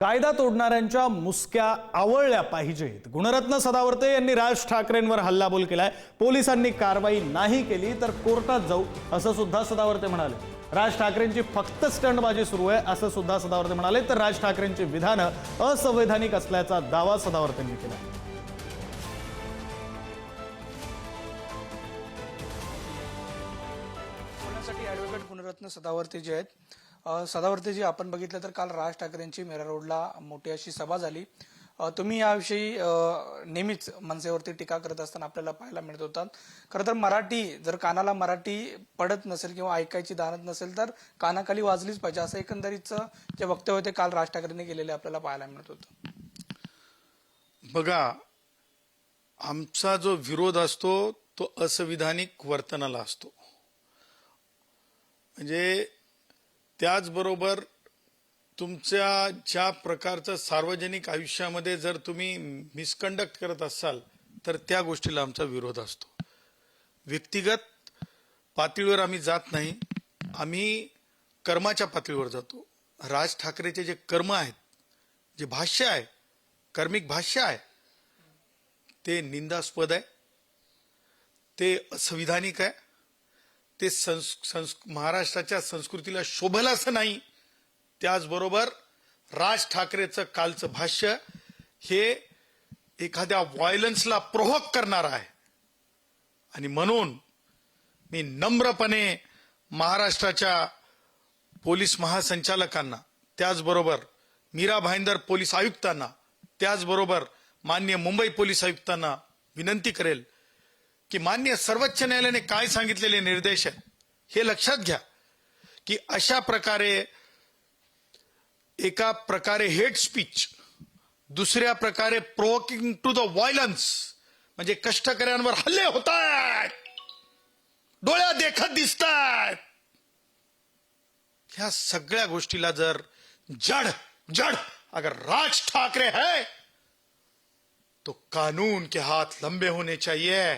कायदा तोडणाऱ्यांच्या मुसक्या आवळल्या पाहिजेत। गुणरत्न सदावर्ते यांनी राज ठाकरेंवर हल्लाबोल केलाय। पोलिसांनी कारवाई नाही केली तर कोर्टात जाऊ असं सुद्धा सदावर्ते म्हणाले। राज ठाकरेंची फक्त स्टंटबाजी सुरू आहे असं सुद्धा सदावर्ते म्हणाले। तर राज ठाकरेंची विधानं असंवैधानिक असल्याचा दावा सदावर्तेंनी केला। बोलण्यासाठी ॲडव्होकेट गुणरत्न सदावर्ते जे आहेत, सदावर्ते जी आपण बघितलं तर काल राज ठाकरेंची मेरा रोडला मोठी अशी सभा झाली। तुम्ही याविषयी नेहमीच मनसेवरती टीका करत असताना आपल्याला पाहायला मिळत होतात। खरं तर मराठी जर कानाला मराठी पडत नसेल किंवा ऐकायची दानत नसेल तर कानाखाली वाजलीच पाहिजे असं एकंदरीतचं जे वक्तव्य होते काल राज ठाकरेंनी केलेले आपल्याला पाहायला मिळत होतं। बघा, आमचा जो विरोध असतो तो असंविधानिक वर्तनाला असतो। म्हणजे त्याचबरोबर तुमच्या ज्या प्रकारचं सार्वजनिक आयुष्यामध्ये जर तुम्ही मिसकंडक्ट करत असाल तर त्या गोष्टीला आमचा विरोध असतो। व्यक्तिगत पातळीवर आम्ही जात नाही, आम्ही कर्माच्या पातळीवर जातो। राज ठाकरेचे जे कर्म आहेत, जे भाष्य आहे, कर्मिक भाष्य आहे, ते निंदास्पद आहे, ते असंविधानिक आहे, ते महाराष्ट्राच्या संस्कृतीला शोभल असं नाही। त्याचबरोबर राज ठाकरेचं कालचं भाष्य हे एखाद्या व्हायलन्सला प्रोव्होक करणार आहे आणि म्हणून मी नम्रपणे महाराष्ट्राच्या पोलीस महासंचालकांना, त्याचबरोबर मीरा भाईंदर पोलीस आयुक्तांना, त्याचबरोबर माननीय मुंबई पोलीस आयुक्तांना विनंती करेल की माननीय सर्वोच्च न्यायालयाने काय सांगितलेले निर्देश आहेत हे लक्षात घ्या की अशा प्रकारे एका प्रकारे हेट स्पीच, दुसऱ्या प्रकारे प्रोवोकिंग टू द व्हायलन्स, म्हणजे कष्टकऱ्यांवर हल्ले होत आहेत, डोळ्या देखत दिसतात, ह्या सगळ्या गोष्टीला जर जड़ अगर राज ठाकरे है तो कानून के हाथ लंबे होने चाहिए।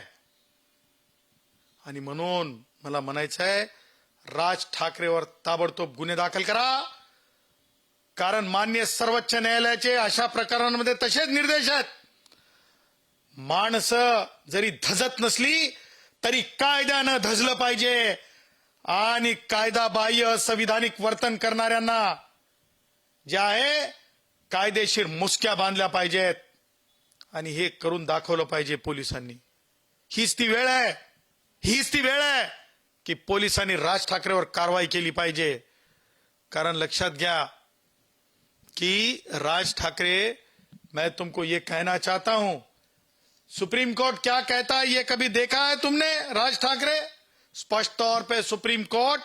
आणि म्हणून मला म्हणायचं आहे, राज ठाकरेवर ताबडतोब गुन्हे दाखल करा, कारण माननीय सर्वोच्च न्यायालयाचे अशा प्रकरणांमध्ये तसेच निर्देश आहेत। माणसं जरी धजत नसली तरी कायद्यानं धजलं पाहिजे आणि कायदाबाह्य संविधानिक वर्तन करणाऱ्यांना जे आहे कायदेशीर मुसक्या बांधल्या पाहिजेत आणि हे करून दाखवलं पाहिजे पोलिसांनी। हीच ती वेळ आहे, हीच ती वेळ है कि पोलिसांनी राज ठाकरेवर कारवाई केली पाहिजे। कारण लक्षात घ्या कि राज ठाकरे, मैं तुमको ये कहना चाहता हूं, सुप्रीम कोर्ट क्या कहता है ये कभी देखा है तुमने? राज ठाकरे स्पष्ट तौर पे सुप्रीम कोर्ट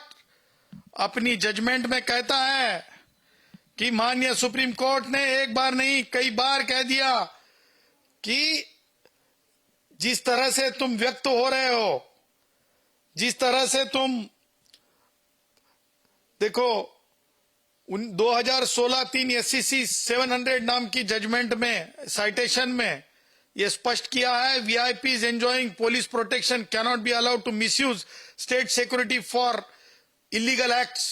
अपनी जजमेंट में कहता है कि माननीय सुप्रीम कोर्ट ने एक बार नहीं कई बार कह दिया कि जिस तरह से तुम व्यक्त हो रहे हो, जिस तरह से तुम देखो 2016 3 SCC 700 नाम की जजमेंट में, साइटेशन में यह स्पष्ट किया है, VIPs enjoying police protection cannot be allowed to misuse state security for illegal acts.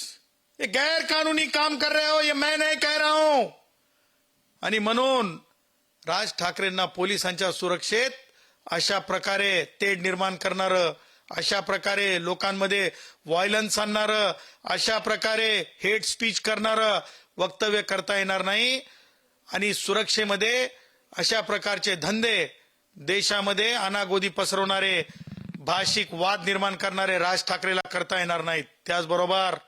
ये गैर कानूनी काम कर रहे हो, ये मैं नहीं कह रहा हूं। आणि म्हणून राज ठाकरेंना पोलिसांच्या सुरक्षेत अशा प्रकारे तेढ निर्माण करणारं, अशा प्रकारे लोकांमध्ये व्हायलन्स आणणारं, अशा प्रकारे हेट स्पीच करणारं वक्तव्य करता येणार नाही। आणि सुरक्षेमध्ये अशा प्रकारचे धंदे देशामध्ये अनागोदी पसरवणारे, भाषिक वाद निर्माण करणारे राज ठाकरेला करता येणार नाहीत। त्याचबरोबर